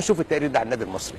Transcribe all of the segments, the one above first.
نشوف التقرير ده عن النادي المصري.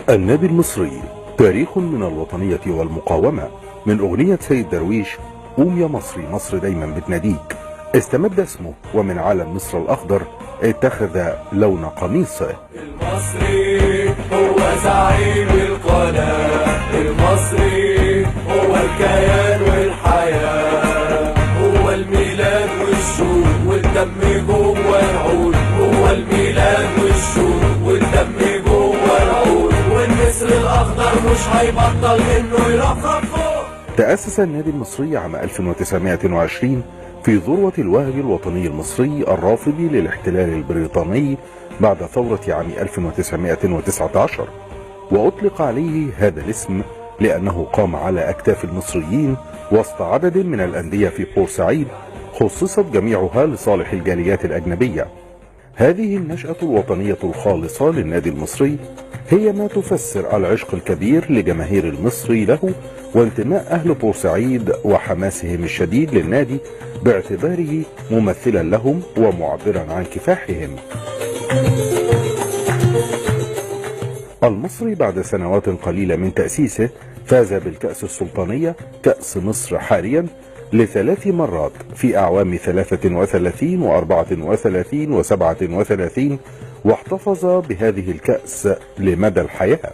النادي المصري تاريخ من الوطنية والمقاومة، من أغنية سيد درويش قوم يا مصري مصر دايما بتناديك، استمد اسمه ومن علم مصر الأخضر اتخذ لون قميصه. المصري هو زعيم القناة، المصري هو الكيان والحياة، هو الميلاد والشوق والدم جوه العود، هو الميلاد والشوق والدم جوه العود، والنسر الأخضر مش هيبطل إنه يرفرف فوق. تأسس النادي المصري عام 1920 في ذروة الوهج الوطني المصري الرافض للاحتلال البريطاني بعد ثورة عام 1919، وأطلق عليه هذا الاسم لأنه قام على أكتاف المصريين وسط عدد من الأندية في بورسعيد خصصت جميعها لصالح الجاليات الأجنبية. هذه النشأة الوطنية الخالصة للنادي المصري هي ما تفسر العشق الكبير لجماهير المصري له وانتماء أهل بورسعيد وحماسهم الشديد للنادي باعتباره ممثلا لهم ومعبرا عن كفاحهم. المصري بعد سنوات قليلة من تأسيسه فاز بالكأس السلطانية كأس مصر حاليا ل3 مرات في أعوام 33 و34 و37، واحتفظ بهذه الكأس لمدى الحياة.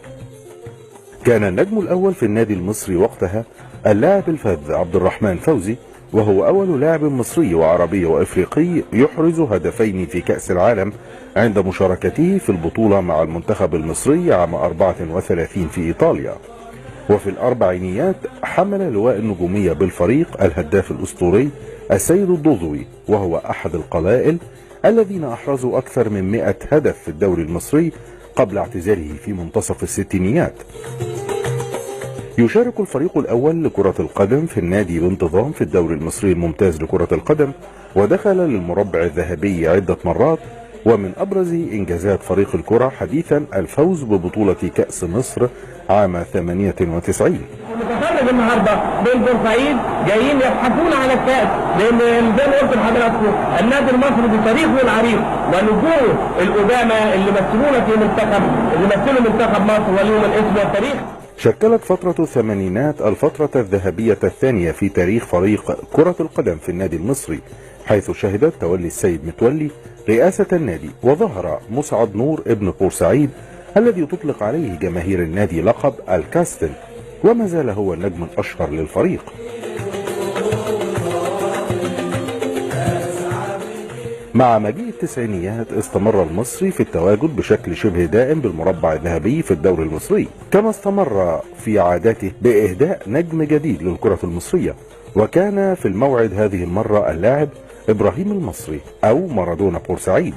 كان النجم الأول في النادي المصري وقتها اللاعب الفذ عبد الرحمن فوزي، وهو أول لاعب مصري وعربي وإفريقي يحرز هدفين في كأس العالم عند مشاركته في البطولة مع المنتخب المصري عام 34 في إيطاليا. وفي الأربعينيات حمل لواء النجومية بالفريق الهداف الأسطوري السيد الضوضوي، وهو أحد القلائل الذين أحرزوا أكثر من 100 هدف في الدوري المصري قبل اعتزاله في منتصف الستينيات. يشارك الفريق الأول لكرة القدم في النادي بانتظام في الدوري المصري الممتاز لكرة القدم، ودخل للمربع الذهبي عدة مرات. ومن أبرز إنجازات فريق الكرة حديثا الفوز ببطولة كأس مصر عام 98. متفرج النهارده بين بورسعيد جايين يبحثون على الكأس، لأن زي ما قلت لحضراتكم النادي المصري بتاريخه العريق ونجومه القدامى اللي مثلوا منتخب مصر وليهم الاسم والتاريخ. شكلت فترة الثمانينات الفترة الذهبية الثانية في تاريخ فريق كرة القدم في النادي المصري، حيث شهدت تولي السيد متولي رئاسة النادي، وظهر مسعد نور ابن بورسعيد الذي تطلق عليه جماهير النادي لقب الكاستن، وما زال هو النجم الأشهر للفريق. مع مجيء التسعينيات استمر المصري في التواجد بشكل شبه دائم بالمربع الذهبي في الدوري المصري، كما استمر في عادته بإهداء نجم جديد للكرة المصرية، وكان في الموعد هذه المرة اللاعب إبراهيم المصري أو مارادونا بورسعيد،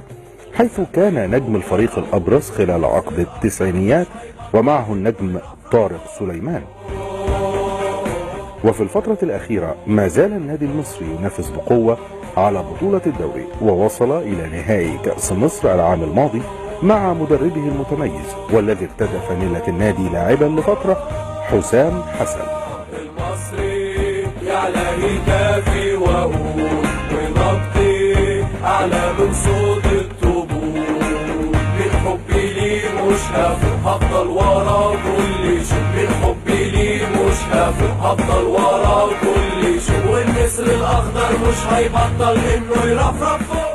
حيث كان نجم الفريق الأبرز خلال عقد التسعينيات ومعه النجم طارق سليمان. وفي الفترة الأخيرة ما زال النادي المصري ينافس بقوة على بطولة الدوري، ووصل إلى نهائي كأس مصر العام الماضي مع مدربه المتميز والذي ارتدى فانيلة النادي لاعبا لفترة حسام حسن. المصري يعلى هتافي وأقول ونبضي أعلى من صوت الطبول، من حبي ليه مش هفضل ورا كل شيء، من حبي ليه مش هفضل ورا كل شيء، والنسر الأخضر مش هيبطل إنه يرفرف فوق.